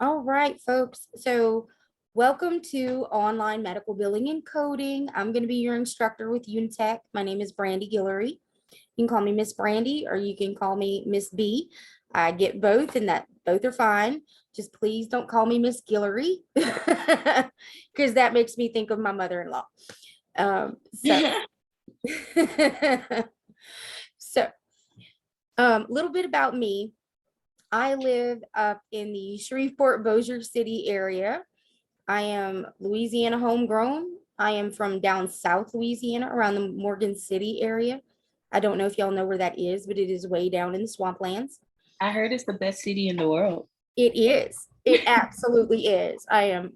All right, folks. So welcome to Online Medical Billing and Coding. I'm going to be your instructor with Unitech. My name is Brandy Guillory. You can call me Miss Brandy or you can call me Miss B. I get both and that both are fine. Just please don't call me Miss Guillory because that makes me think of my mother-in-law. So, so a little bit about me. I live up in the Shreveport, Bossier City area. I am Louisiana homegrown. I am from down South Louisiana around the Morgan City area. I don't know if y'all know where that is, but it is way down in the swamplands. I heard it's the best city in the world. It is. It absolutely is. I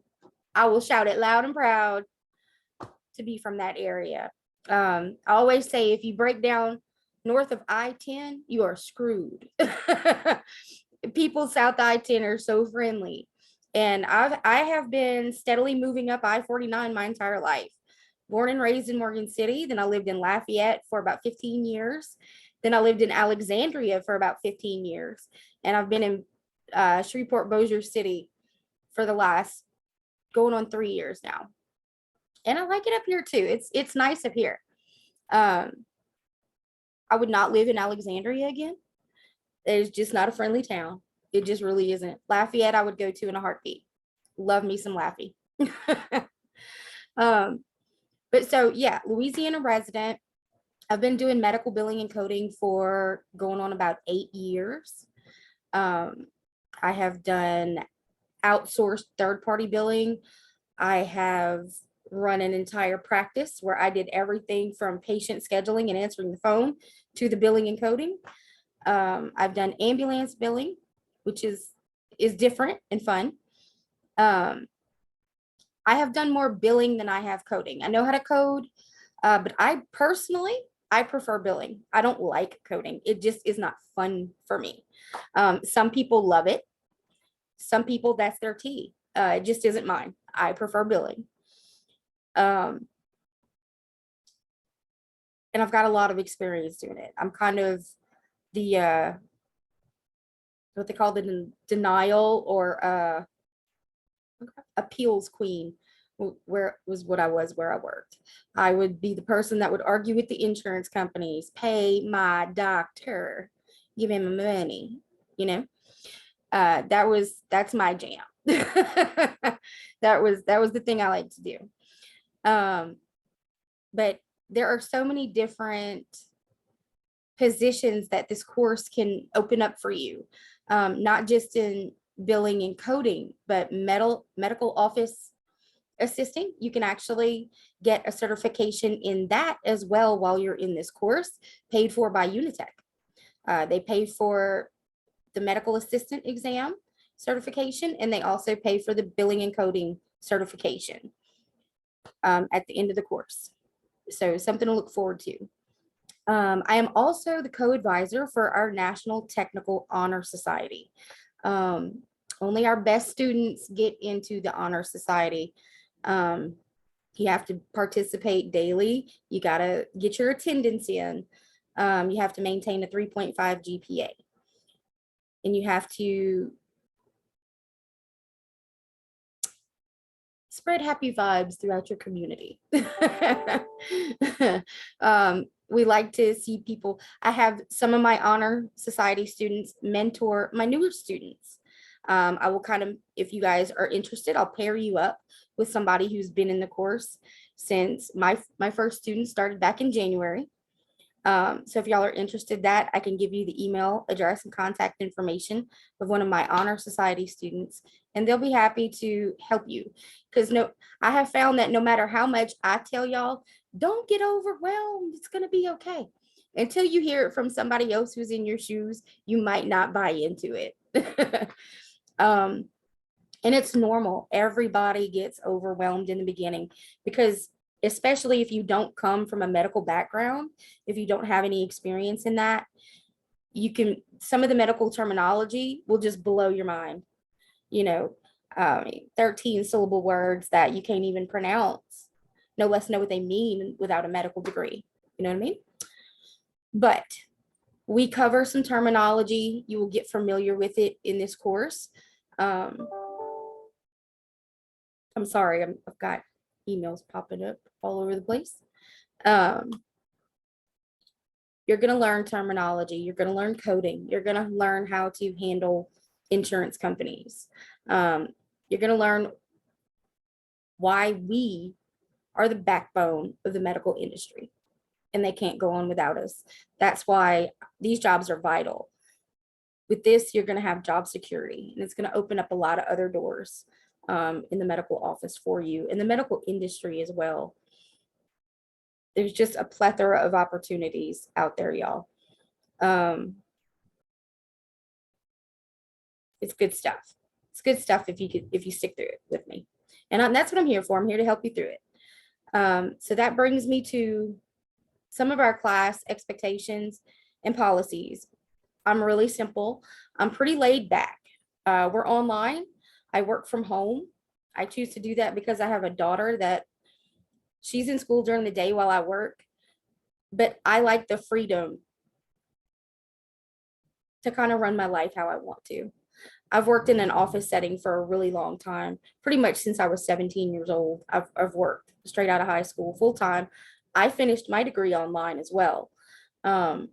will shout it loud and proud to be from that area. I always say if you break down north of I-10, you are screwed. People south I-10 are so friendly. And I have been steadily moving up I-49 my entire life. Born and raised in Morgan City. Then I lived in Lafayette for about 15 years. Then I lived in Alexandria for about 15 years. And I've been in Shreveport, Bossier City for the last going on 3 years now. And I like it up here too. It's nice up here. I would not live in Alexandria again. It's just not a friendly town. It just really isn't. Lafayette, I would go to in a heartbeat. Love me some Laffy. But so yeah, Louisiana resident. I've been doing medical billing and coding for going on about 8 years. I have done outsourced third-party billing. I have run an entire practice where I did everything from patient scheduling and answering the phone to the billing and coding. I've done ambulance billing, which is different and fun. I have done more billing than I have coding. I know how to code, but I prefer billing. I don't like coding. It just is not fun for me. Some people love it. Some people, that's their tea. It just isn't mine. I prefer billing. And I've got a lot of experience doing it. I'm kind of the what they call the denial or appeals queen, where was what I was where I worked. I would be the person that would argue with the insurance companies, pay my doctor, give him money, you know. That's my jam. That was the thing I like to do. But there are so many different positions that this course can open up for you, not just in billing and coding, but medical office assisting. You can actually get a certification in that as well while you're in this course, paid for by Unitech. They pay for the medical assistant exam certification, and they also pay for the billing and coding certification at the end of the course. So something to look forward to. I am also the co-advisor for our National Technical Honor Society. Only our best students get into the Honor Society. You have to participate daily. You got to get your attendance in. You have to maintain a 3.5 GPA. And you have to spread happy vibes throughout your community. We like to see people. I have some of my Honor Society students mentor my newer students. I will kind of, if you guys are interested, I'll pair you up with somebody who's been in the course since my first student started back in January. So if y'all are interested that, I can give you the email address and contact information of one of my Honor Society students, and they'll be happy to help you. Because I have found that no matter how much I tell y'all, don't get overwhelmed. It's going to be okay. Until you hear it from somebody else who's in your shoes, you might not buy into it. And it's normal. Everybody gets overwhelmed in the beginning because especially if you don't come from a medical background, if you don't have any experience in that, some of the medical terminology will just blow your mind. 13 syllable words that you can't even pronounce, no less know what they mean without a medical degree. You know what I mean? But we cover some terminology. You will get familiar with it in this course. I'm sorry, I've got emails popping up all over the place. Um, you're going to learn terminology. You're going to learn coding. You're going to learn how to handle insurance companies. You're going to learn why we are the backbone of the medical industry and they can't go on without us. That's why these jobs are vital. With this, you're going to have job security, and it's going to open up a lot of other doors in the medical office for you, in the medical industry as well. There's just a plethora of opportunities out there, y'all. It's good stuff. It's good stuff if you stick through it with me. And that's what I'm here for. I'm here to help you through it. So that brings me to some of our class expectations and policies. I'm really simple. I'm pretty laid back. We're online. I work from home. I choose to do that because I have a daughter that she's in school during the day while I work, but I like the freedom to kind of run my life how I want to. I've worked in an office setting for a really long time, pretty much since I was 17 years old. I've worked straight out of high school full time. I finished my degree online as well. And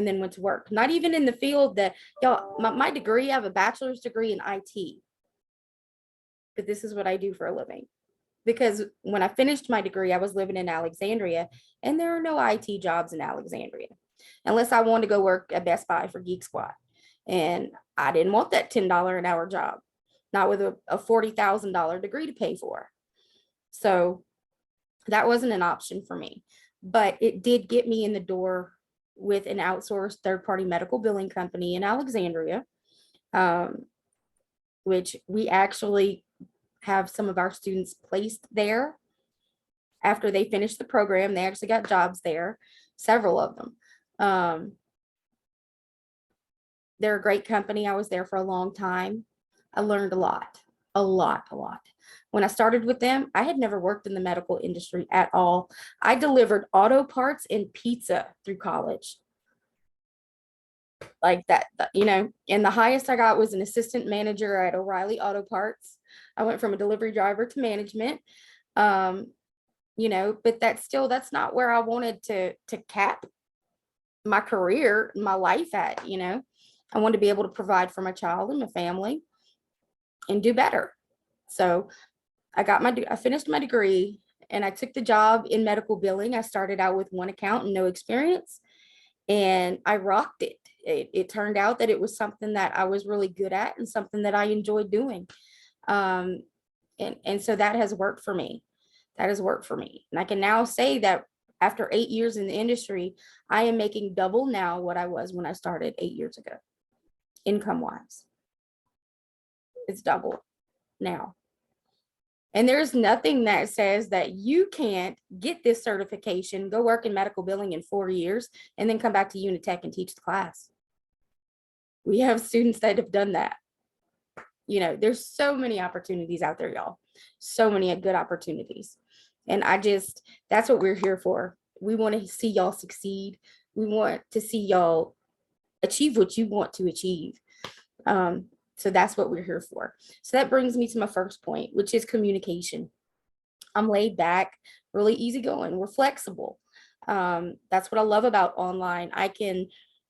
then went to work, not even in the field that, y'all, my degree, I have a bachelor's degree in IT, but this is what I do for a living. Because when I finished my degree, I was living in Alexandria, and there are no IT jobs in Alexandria, unless I wanted to go work at Best Buy for Geek Squad. And I didn't want that $10 an hour job, not with a $40,000 degree to pay for. So that wasn't an option for me, but it did get me in the door with an outsourced third-party medical billing company in Alexandria, which we actually have some of our students placed there after they finished the program. They actually got jobs there, several of them. They're a great company. I was there for a long time. I learned a lot. When I started with them, I had never worked in the medical industry at all. I delivered auto parts and pizza through college. Like that, and the highest I got was an assistant manager at O'Reilly Auto Parts. I went from a delivery driver to management. But that's not where I wanted to cap my career, my life at. I wanted to be able to provide for my child and my family and do better. So I finished my degree and I took the job in medical billing. I started out with one account and no experience, and I rocked it. It turned out that it was something that I was really good at and something that I enjoyed doing. And so that has worked for me. And I can now say that after 8 years in the industry, I am making double now what I was when I started 8 years ago, income wise. It's double now. And there's nothing that says that you can't get this certification, go work in medical billing in 4 years, and then come back to Unitech and teach the class. We have students that have done that. There's so many opportunities out there, y'all. So many good opportunities. And that's what we're here for. We want to see y'all succeed. We want to see y'all achieve what you want to achieve. So that's what we're here for. So that brings me to my first point, which is communication. I'm laid back, really easygoing. We're flexible. That's what I love about online.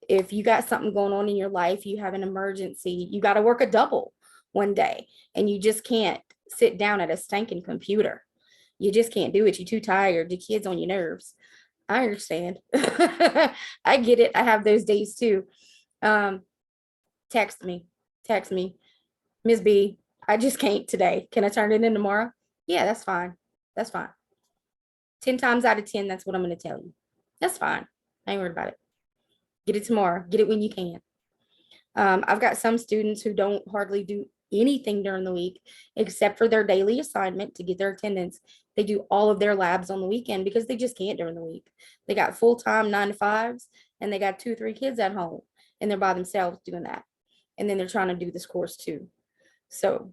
If you got something going on in your life, you have an emergency, you got to work a double one day, and you just can't sit down at a stinking computer. You just can't do it. You're too tired. The kids on your nerves. I understand. I get it. I have those days too. Text me, Ms. B, I just can't today. Can I turn it in tomorrow? Yeah, that's fine. 10 times out of 10, that's what I'm going to tell you. That's fine. I ain't worried about it. Get it tomorrow. Get it when you can. I've got some students who don't hardly do anything during the week except for their daily assignment to get their attendance. They do all of their labs on the weekend because they just can't during the week. They got full-time 9-to-5s, and they got 2-3 kids at home, and they're by themselves doing that. And then they're trying to do this course too. So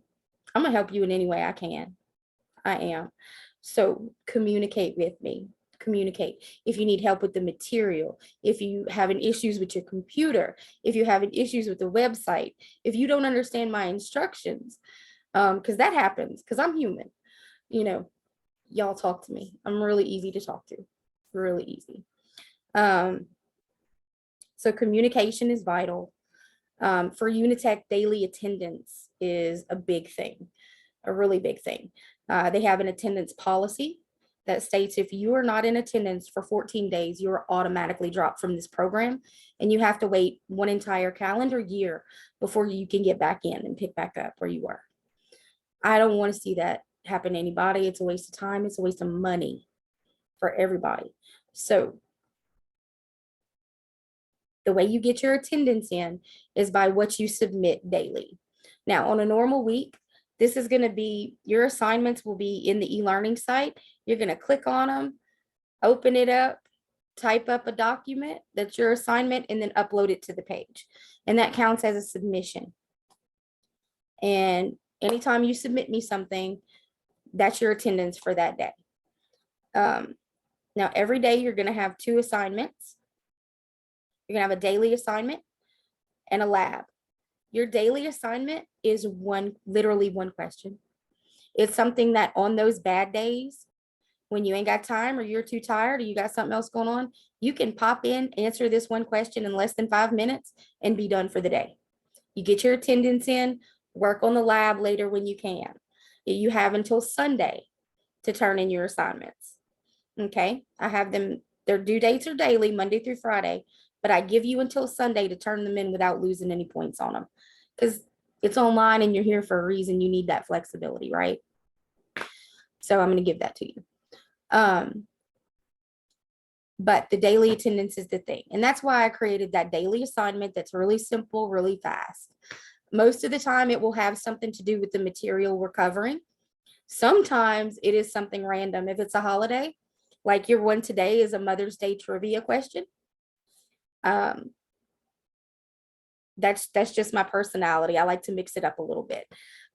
I'm going to help you in any way I can. I am. So communicate with me. Communicate. If you need help with the material, if you having issues with your computer, if you're having issues with the website, if you don't understand my instructions, because that happens, because I'm human. you know, y'all talk to me. I'm really easy to talk to, really easy. So communication is vital. For Unitech, daily attendance is a big thing, a really big thing. They have an attendance policy that states if you are not in attendance for 14 days, you are automatically dropped from this program, and you have to wait one entire calendar year before you can get back in and pick back up where you were. I don't want to see that happen to anybody. It's a waste of time. It's a waste of money for everybody. So the way you get your attendance in is by what you submit daily. Now, on a normal week, this is going to be, your assignments will be in the e-learning site. You're going to click on them, open it up, type up a document that's your assignment, and then upload it to the page. And that counts as a submission. And anytime you submit me something, that's your attendance for that day. Now, every day you're going to have 2 assignments. You're gonna have a daily assignment and a lab. Your daily assignment is literally one question. It's something that on those bad days, when you ain't got time or you're too tired or you got something else going on, you can pop in, answer this one question in less than 5 minutes and be done for the day. You get your attendance in, work on the lab later when you can. You have until Sunday to turn in your assignments. Okay, I have them, their due dates are daily, Monday through Friday, but I give you until Sunday to turn them in without losing any points on them. Because it's online and you're here for a reason. You need that flexibility, right? So I'm going to give that to you. But the daily attendance is the thing. And that's why I created that daily assignment that's really simple, really fast. Most of the time it will have something to do with the material we're covering. Sometimes it is something random. If it's a holiday, like your one today is a Mother's Day trivia question. That's just my personality. I like to mix it up a little bit.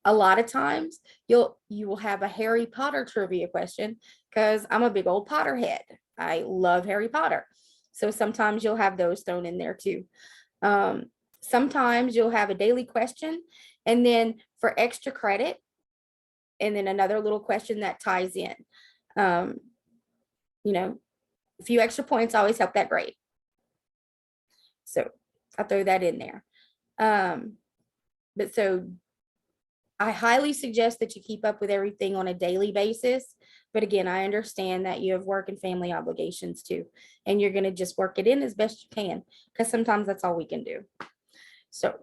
A lot of times you will have a Harry Potter trivia question because I'm a big old Potterhead. I love Harry Potter. So sometimes you'll have those thrown in there too. Sometimes you'll have a daily question, and then for extra credit, and then another little question that ties in. You know, a few extra points always help that grade. So I'll throw that in there. But so I highly suggest that you keep up with everything on a daily basis. But again, I understand that you have work and family obligations too, and you're going to just work it in as best you can, because sometimes that's all we can do. So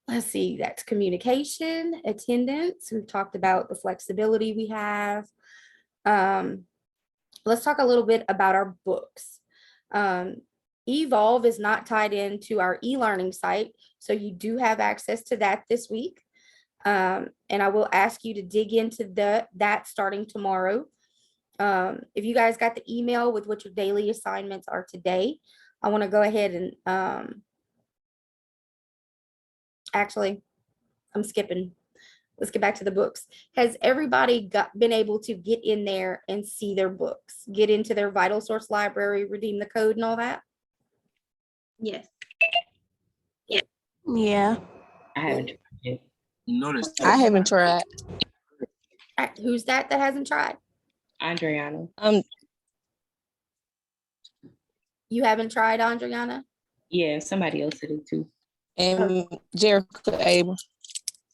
let's see, that's communication, attendance. We've talked about the flexibility we have. Let's talk a little bit about our books. Evolve is not tied into our e-learning site, so you do have access to that this week. And I will ask you to dig into that starting tomorrow. If you guys got the email with what your daily assignments are today, I want to go ahead and actually, I'm skipping. Let's get back to the books. Has everybody been able to get in there and see their books, get into their Vital Source library, redeem the code and all that? Yes. Yeah, I haven't tried it. I haven't tried. Who's that hasn't tried? Adriana. You haven't tried, Adriana? Yeah, somebody else did it too. And Jerica Abel.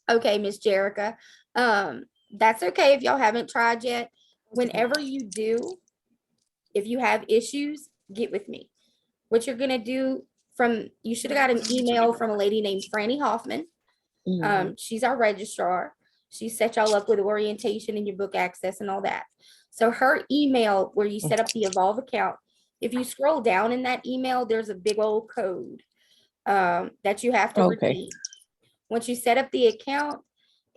Okay, Miss Jerica. That's okay if y'all haven't tried yet. Whenever you do, if you have issues, get with me. What you're gonna do you should have got an email from a lady named Franny Hoffman. She's our registrar. She set y'all up with orientation and your book access and all that. So her email where you set up the Evolve account, if you scroll down in that email, there's a big old code that you have to redeem. Once you set up the account,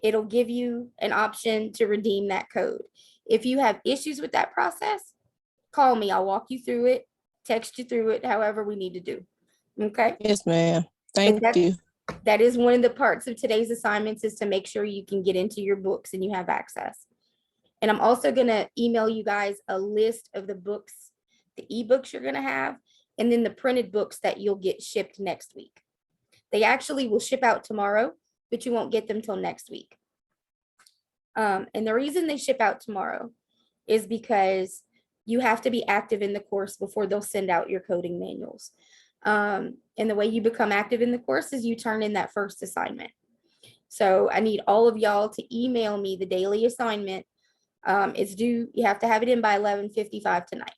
it'll give you an option to redeem that code. If you have issues with that process, call me. I'll walk you through it, text you through it, however we need to do. Okay? Yes, ma'am. Thank you. That is one of the parts of today's assignments, is to make sure you can get into your books and you have access. And I'm also going to email you guys a list of the books, the ebooks you're going to have, and then the printed books that you'll get shipped next week. They actually will ship out tomorrow, but you won't get them till next week. And the reason they ship out tomorrow is because you have to be active in the course before they'll send out your coding manuals. And the way you become active in the course is you turn in that first assignment. So I need all of y'all to email me the daily assignment. It's due, you have to have it in by 11:55 tonight.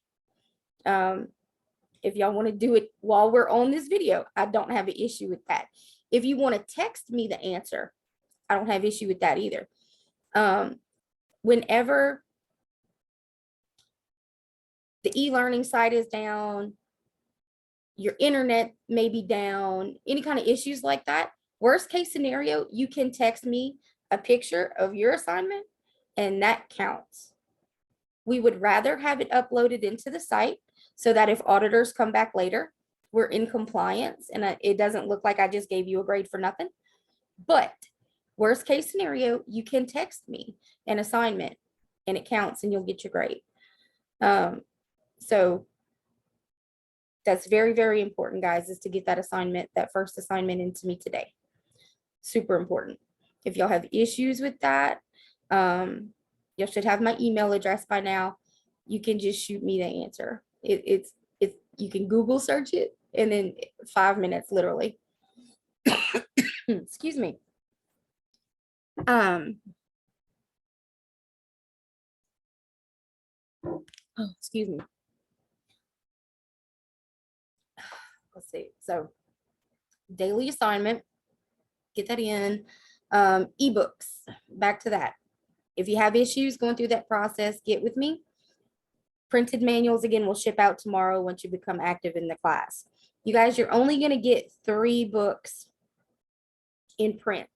If y'all want to do it while we're on this video, I don't have an issue with that. If you want to text me the answer, I don't have issue with that either. Whenever the e-learning site is down, your internet may be down, any kind of issues like that, worst case scenario, you can text me a picture of your assignment and that counts. We would rather have it uploaded into the site so that if auditors come back later, we're in compliance and it doesn't look like I just gave you a grade for nothing. But worst case scenario, you can text me an assignment and it counts and you'll get your grade. So that's very, very important, guys, is to get that assignment, that first assignment into me today. Super important. If y'all have issues with that, you should have my email address by now. You can just shoot me the answer. It's you can Google search it and then 5 minutes, literally. Excuse me. Oh, excuse me. Let's see. So daily assignment, get that in. Ebooks, back to that. If you have issues going through that process, get with me. Printed manuals, again, will ship out tomorrow once you become active in the class. You guys, you're only going to get 3 books in print,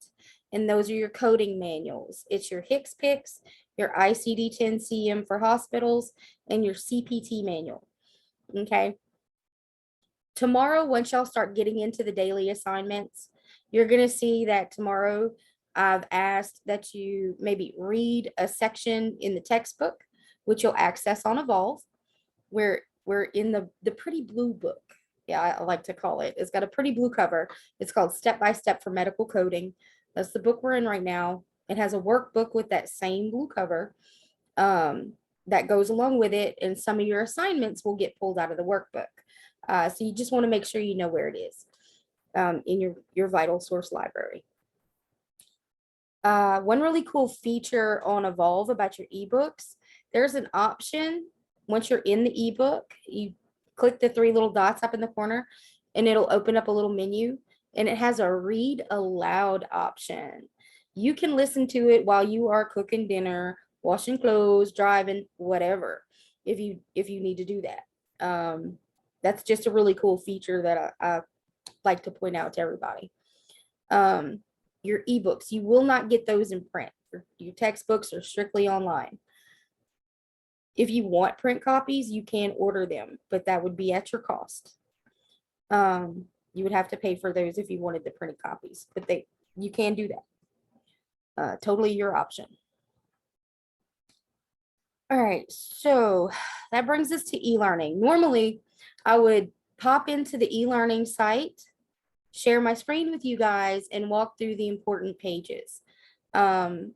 and those are your coding manuals. It's your Hicks Picks, your ICD-10-CM for hospitals, and your CPT manual. Okay. Tomorrow, once y'all start getting into the daily assignments, you're going to see that tomorrow I've asked that you maybe read a section in the textbook, which you'll access on Evolve. We're in the pretty blue book. Yeah, I like to call it. It's got a pretty blue cover. It's called Step by Step for Medical Coding. That's the book we're in right now. It has a workbook with that same blue cover that goes along with it, and some of your assignments will get pulled out of the workbook. So you just want to make sure you know where it is in your vital source library. One really cool feature on Evolve about your ebooks, there's an option once you're in the ebook, you click the 3 little dots up in the corner and it'll open up a little menu, and it has a read aloud option. You can listen to it while you are cooking dinner, washing clothes, driving, whatever, if you need to do that. That's just a really cool feature that I like to point out to everybody. Your ebooks, you will not get those in print. Your textbooks are strictly online. If you want print copies, you can order them, but that would be at your cost. You would have to pay for those if you wanted the printed copies, but you can do that. Totally your option. All right, so that brings us to e-learning. Normally, I would pop into the e-learning site, share my screen with you guys, and walk through the important pages. The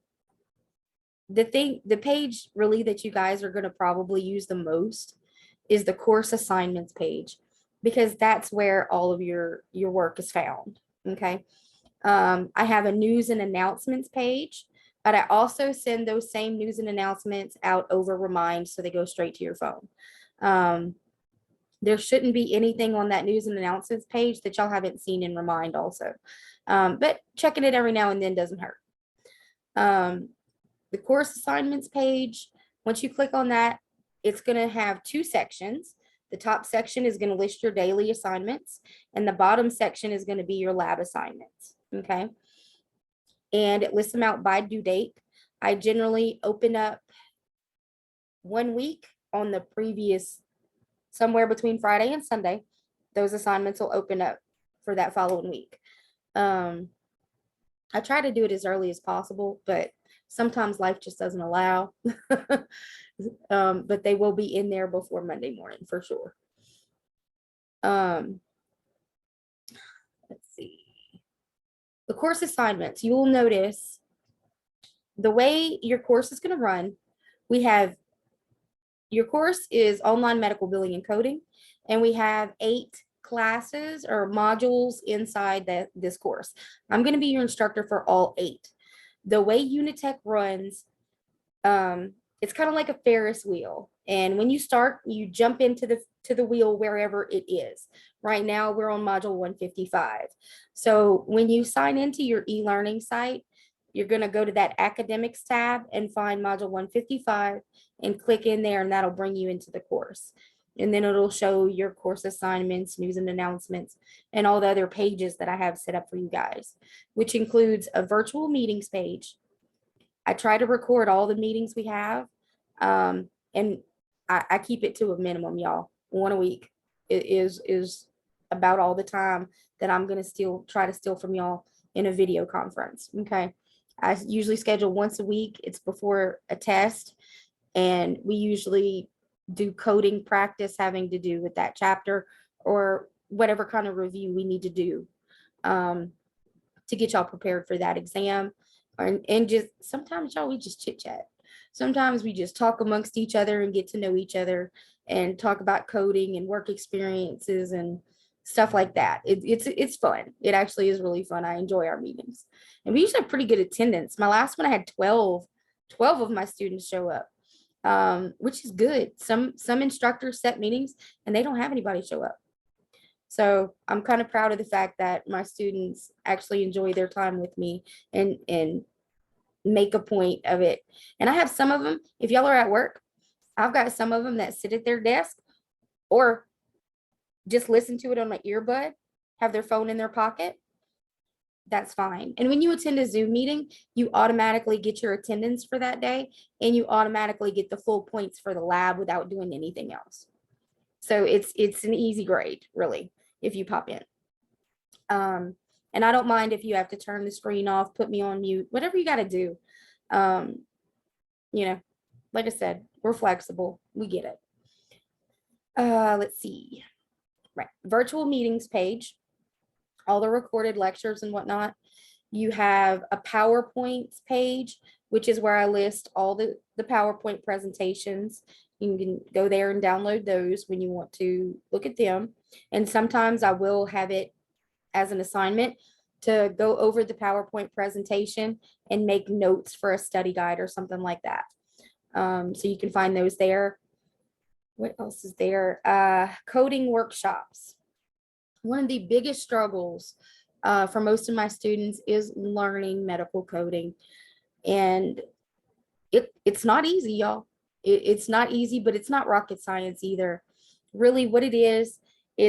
page really that you guys are going to probably use the most is the course assignments page, because that's where all of your work is found. Okay. I have a news and announcements page, but I also send those same news and announcements out over Remind, so they go straight to your phone. There shouldn't be anything on that news and announcements page that y'all haven't seen in Remind also. But checking it every now and then doesn't hurt. The course assignments page, once you click on that, it's going to have 2 sections. The top section is going to list your daily assignments, and the bottom section is going to be your lab assignments. Okay. And it lists them out by due date. I generally open up 1 week on the previous, somewhere between Friday and Sunday. Those assignments will open up for that following week. I try to do it as early as possible, but sometimes life just doesn't allow. But they will be in there before Monday morning for sure. Let's see. The course assignments, you will notice the way your course is going to run, we have your course is online medical billing and coding, and we have 8 classes or modules inside this course. I'm going to be your instructor for all 8. The way Unitech runs, it's kind of like a Ferris wheel. And when you start, you jump into the wheel wherever it is. Right now, we're on module 155. So when you sign into your e-learning site, you're going to go to that academics tab and find module 155 and click in there, and that'll bring you into the course. And then it'll show your course assignments, news and announcements, and all the other pages that I have set up for you guys, which includes a virtual meetings page. I try to record all the meetings we have, and I keep it to a minimum, y'all. 1 a week. It is about all the time that I'm going to try to steal from y'all in a video conference. Okay. I usually schedule once a week. It's before a test, and we usually do coding practice having to do with that chapter or whatever kind of review we need to do to get y'all prepared for that exam. And just sometimes, y'all, we just chit chat. Sometimes we just talk amongst each other and get to know each other and talk about coding and work experiences and stuff like that. It's fun. It actually is really fun. I enjoy our meetings, and we usually have pretty good attendance. My last one, I had 12 of my students show up, which is good. Some instructors set meetings and they don't have anybody show up. So I'm kind of proud of the fact that my students actually enjoy their time with me and make a point of it. And I have some of them, if y'all are at work, I've got some of them that sit at their desk or just listen to it on my earbud, have their phone in their pocket. That's fine. And when you attend a Zoom meeting, you automatically get your attendance for that day, and you automatically get the full points for the lab without doing anything else. So it's an easy grade, really, if you pop in. And I don't mind if you have to turn the screen off, put me on mute, whatever you got to do. You know, like I said, we're flexible. We get it. Let's see. Right. Virtual meetings page, all the recorded lectures and whatnot. You have a PowerPoint page, which is where I list all the PowerPoint presentations. You can go there and download those when you want to look at them. And sometimes I will have it as an assignment to go over the PowerPoint presentation and make notes for a study guide or something like that. So you can find those there. What else is there? Coding workshops. One of the biggest struggles for most of my students is learning medical coding. And it's not easy, y'all. It's not easy, but it's not rocket science either. Really what it is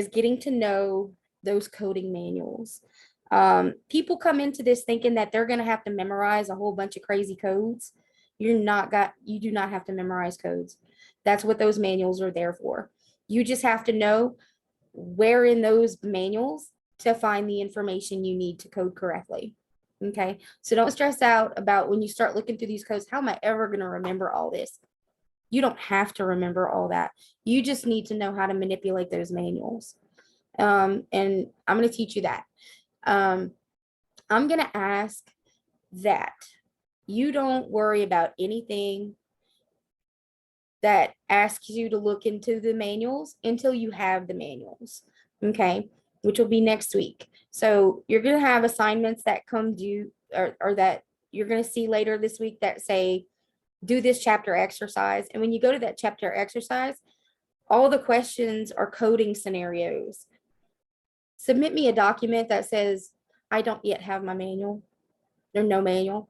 getting to know those coding manuals. People come into this thinking that they're going to have to memorize a whole bunch of crazy codes. You do not have to memorize codes. That's what those manuals are there for. You just have to know where in those manuals to find the information you need to code correctly. Okay, so don't stress out about when you start looking through these codes, how am I ever going to remember all this? You don't have to remember all that. You just need to know how to manipulate those manuals. And I'm going to teach you that. I'm going to ask that you don't worry about anything that asks you to look into the manuals until you have the manuals, okay, which will be next week. So you're going to have assignments that come due or that you're going to see later this week that say, do this chapter exercise. And when you go to that chapter exercise, all the questions are coding scenarios. Submit me a document that says, I don't yet have my manual. There's no manual.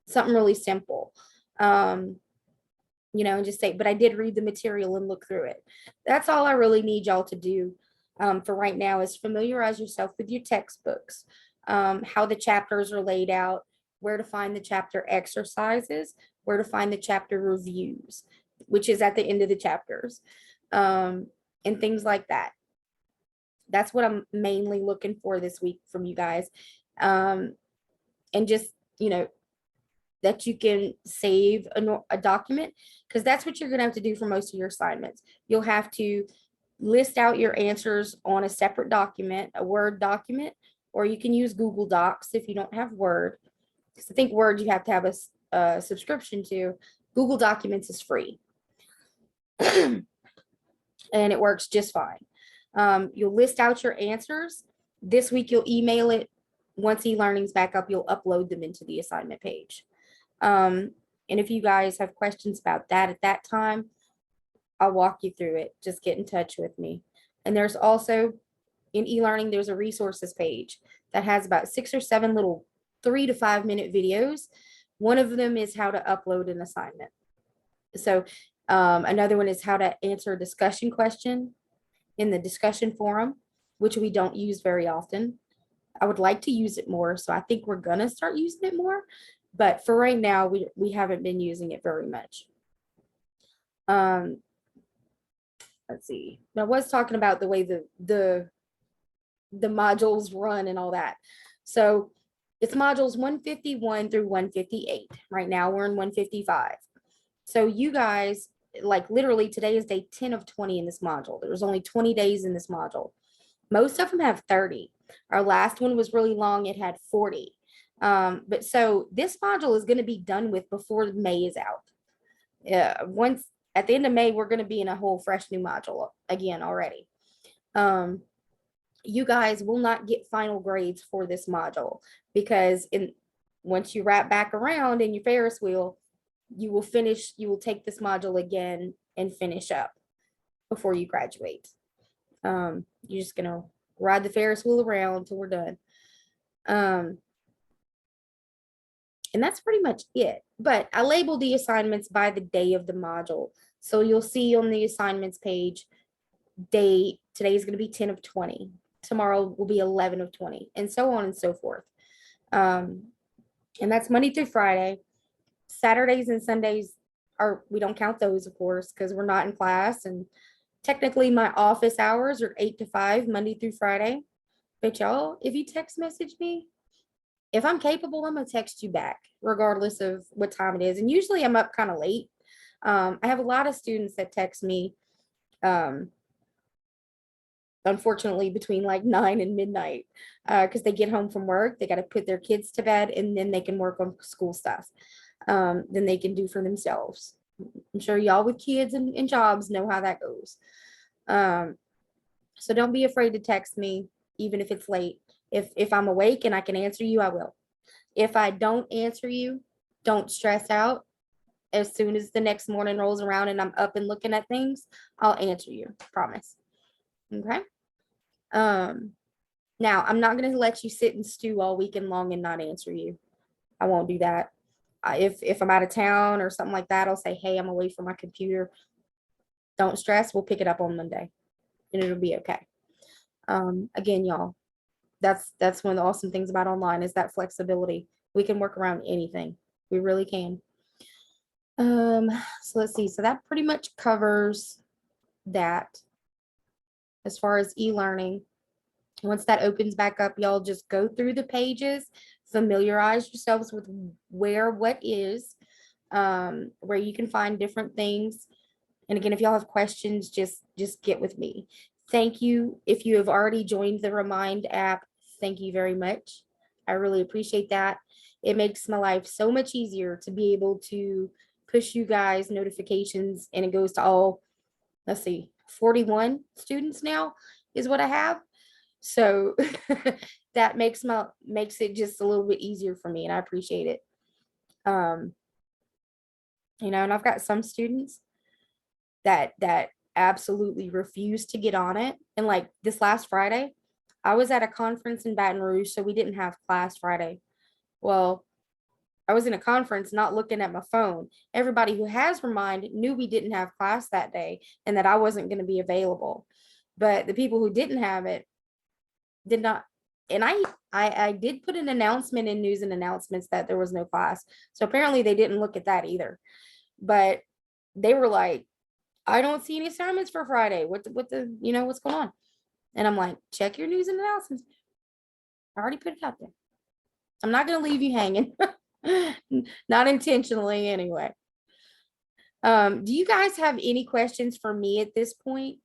Something really simple. You know, and just say, but I did read the material and look through it. That's all I really need y'all to do for right now is familiarize yourself with your textbooks, how the chapters are laid out, where to find the chapter exercises, where to find the chapter reviews, which is at the end of the chapters, and things like that. That's what I'm mainly looking for this week from you guys. And just, you know, that you can save a document, because that's what you're going to have to do for most of your assignments. You'll have to list out your answers on a separate document, a Word document, or you can use Google Docs if you don't have Word. Because I think Word, you have to have subscription to, Google Documents is free. And it works just fine. You'll list out your answers. This week you'll email it. Once e-learning's back up, you'll upload them into the assignment page. And if you guys have questions about that at that time, I'll walk you through it. Just get in touch with me. And there's also, in e-learning, there's a resources page that has about 6 or 7 little 3 to 5 minute videos. One of them is how to upload an assignment. So another one is how to answer a discussion question in the discussion forum, which we don't use very often. I would like to use it more, so I think we're gonna start using it more. But for right now, we haven't been using it very much. Let's see. I was talking about the way the modules run and all that. So it's modules 151 through 158. Right now we're in 155. So you guys, like literally today is day 10 of 20 in this module. There's only 20 days in this module. Most of them have 30. Our last one was really long. It had 40. But so this module is going to be done with before May is out. Once at the end of May, we're going to be in a whole fresh new module again already. You guys will not get final grades for this module because once you wrap back around in your Ferris wheel, you will take this module again and finish up before you graduate. You're just going to ride the Ferris wheel around till we're done. And that's pretty much it. But I label the assignments by the day of the module. So you'll see on the assignments page, today is going to be 10 of 20. Tomorrow will be 11 of 20, and so on and so forth. And that's Monday through Friday. Saturdays and Sundays we don't count those, of course, because we're not in class. And technically my office hours are 8 to 5, Monday through Friday. But y'all, if you text message me, if I'm capable, I'm gonna text you back, regardless of what time it is. And usually I'm up kind of late. I have a lot of students that text me, unfortunately, between like 9 and midnight, because they get home from work, they got to put their kids to bed, and then they can work on school stuff. Then they can do for themselves. I'm sure y'all with kids and jobs know how that goes. So don't be afraid to text me, even if it's late. If I'm awake and I can answer you, I will. If I don't answer you, don't stress out. As soon as the next morning rolls around and I'm up and looking at things, I'll answer you, promise. Okay. Now I'm not going to let you sit and stew all weekend long and not answer you. I won't do that. If I'm out of town or something like that, I'll say, hey, I'm away from my computer. Don't stress. We'll pick it up on Monday and it'll be okay. Again, y'all, that's one of the awesome things about online is that flexibility. We can work around anything. We really can. So let's see. So that pretty much covers that as far as e-learning. Once that opens back up, y'all just go through the pages, familiarize yourselves with what is, where you can find different things. And again, if y'all have questions, just get with me. Thank you. If you have already joined the Remind app, thank you very much. I really appreciate that. It makes my life so much easier to be able to push you guys notifications, and it goes to all, let's see, 41 students now is what I have. So that makes it just a little bit easier for me, and I appreciate it. And I've got some students that absolutely refuse to get on it. And like this last Friday, I was at a conference in Baton Rouge, so we didn't have class Friday. Well, I was in a conference not looking at my phone. Everybody who has Remind knew we didn't have class that day and that I wasn't going to be available. But the people who didn't have it did not. And I did put an announcement in News and Announcements that there was no class. So apparently they didn't look at that either. But they were like, I don't see any assignments for Friday. What's going on? And I'm like, check your News and Announcements. I already put it out there. I'm not going to leave you hanging. Not intentionally anyway. Do you guys have any questions for me at this point?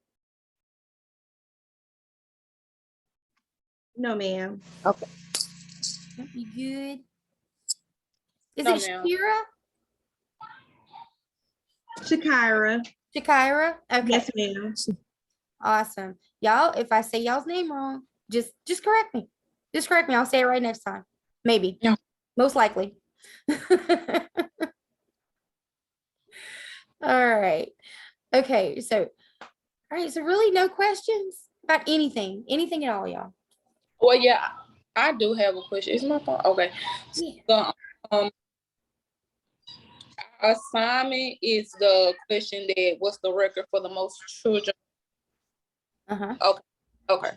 No, ma'am. Okay. You good? Is No, it ma'am. Shira? Shakira. Shakira? Okay, Yes, ma'am. awesome. Y'all, if I say y'all's name wrong, just correct me. Just correct me. I'll say it right next time. Maybe. Yeah. Most likely. All right. Okay, so all right, so really no questions about anything at all, y'all. Well, yeah, I do have a question. Is my phone okay? Yeah. So, assignment is the question that what's the record for the most children? Uh-huh. Okay.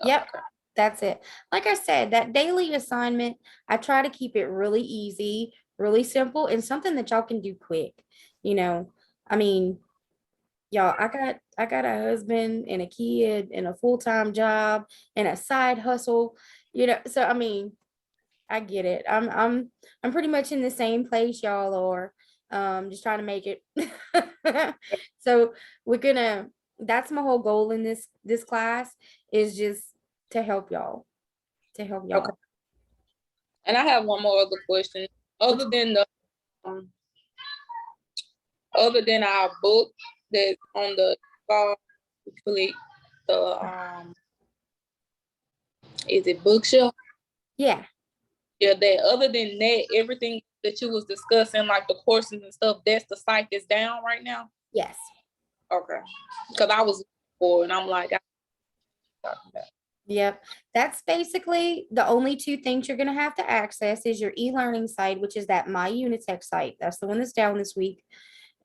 Yep. Okay. That's it. Like I said, that daily assignment, I try to keep it really easy, really simple, and something that y'all can do quick. You know, I mean, y'all, I got a husband and a kid and a full-time job and a side hustle, so I mean, I get it. I'm pretty much in the same place y'all are. Just trying to make it. So that's my whole goal in this class is just to help y'all. Okay. And I have one more other question. Other than the other than our book that's on the click the is it bookshelf? Yeah. Yeah, that other than that, everything that you was discussing, like the courses and stuff, that's the site that's down right now. Yes. Okay. Because I was for and I'm like, Yep. That's basically the only two things you're going to have to access is your e-learning site, which is that My Unitech site. That's the one that's down this week.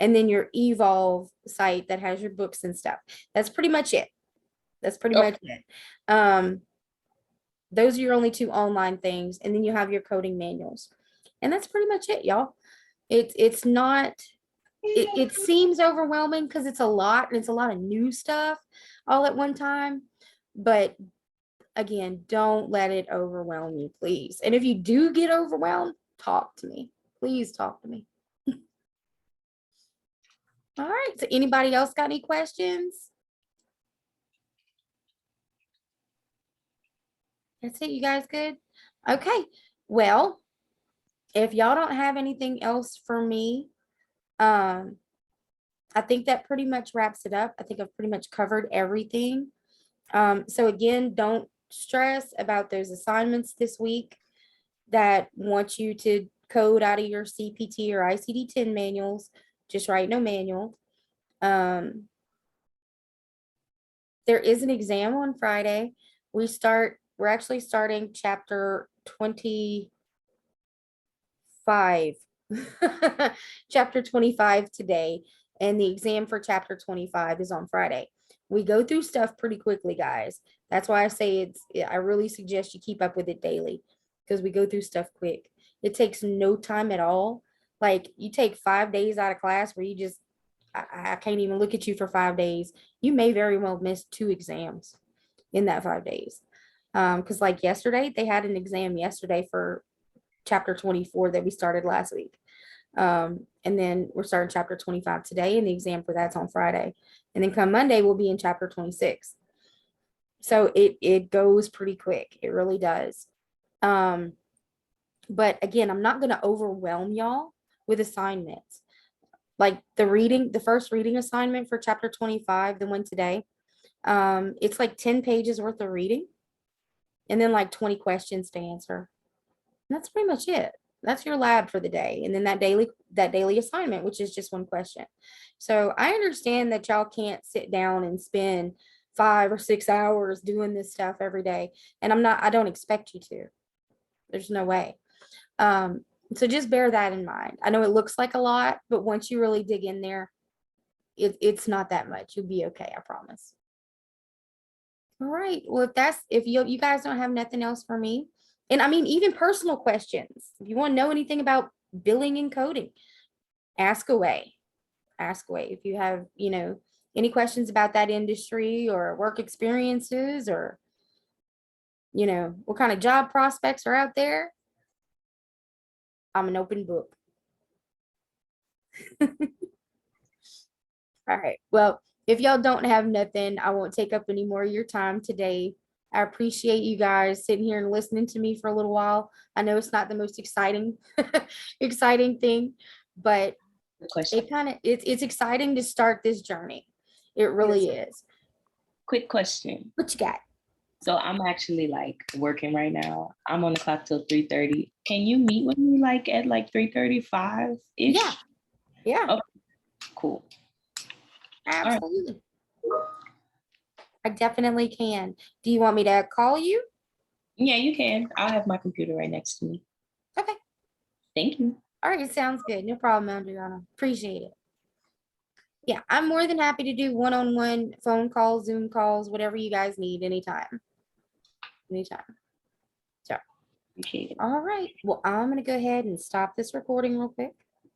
And then your Evolve site that has your books and stuff. That's pretty much it. That's pretty much it. Those are your only two online things. And then you have your coding manuals. And that's pretty much it, y'all. It's not, it seems overwhelming because it's a lot and it's a lot of new stuff all at one time. But again, don't let it overwhelm you, please. And if you do get overwhelmed, talk to me. Please talk to me. All right. So anybody else got any questions? That's it. You guys good? Okay. Well, if y'all don't have anything else for me, I think that pretty much wraps it up. I think I've pretty much covered everything. So again, don't stress about those assignments this week that want you to code out of your CPT or ICD-10 manuals. Just write no manual. There is an exam on Friday. We're actually starting chapter 25. Chapter 25 today, and the exam for chapter 25 is on Friday. We go through stuff pretty quickly, guys. That's why I say I really suggest you keep up with it daily because we go through stuff quick. It takes no time at all. Like you take 5 days out of class where you just, I can't even look at you for 5 days. You may very well miss 2 exams in that 5 days. Because like yesterday, they had an exam yesterday for chapter 24 that we started last week. And then we're starting chapter 25 today, and the exam for that's on Friday. And then come Monday, we'll be in chapter 26. So it goes pretty quick. It really does. But again, I'm not going to overwhelm y'all with assignments. Like the first reading assignment for chapter 25, the one today, it's like 10 pages worth of reading and then like 20 questions to answer. And that's pretty much it. That's your lab for the day. And then that daily assignment, which is just one question. So I understand that y'all can't sit down and spend 5 or 6 hours doing this stuff every day. And I don't expect you to. There's no way. So just bear that in mind. I know it looks like a lot, but once you really dig in there, it's not that much. You'll be okay, I promise. All right. Well, if you guys don't have nothing else for me, and I mean, even personal questions, if you want to know anything about billing and coding, ask away. Ask away. If you have, any questions about that industry or work experiences or, what kind of job prospects are out there, I'm an open book. All right. Well, if y'all don't have nothing, I won't take up any more of your time today. I appreciate you guys sitting here and listening to me for a little while. I know it's not the most exciting thing, but Good question. It's exciting to start this journey. It really is. Quick question. What you got? So I'm actually like working right now. I'm on the clock till 3:30. Can you meet with me like at like 3:35 ish? Yeah. Yeah, Oh, cool. absolutely. I definitely can. Do you want me to call you? Yeah, you can. I'll have my computer right next to me. Okay. Thank you. All right, sounds good. No problem, Adriana. Appreciate it. Yeah, I'm more than happy to do one-on-one phone calls, Zoom calls, whatever you guys need anytime. Anytime. Appreciate it. All right. Well, I'm gonna go ahead and stop this recording real quick.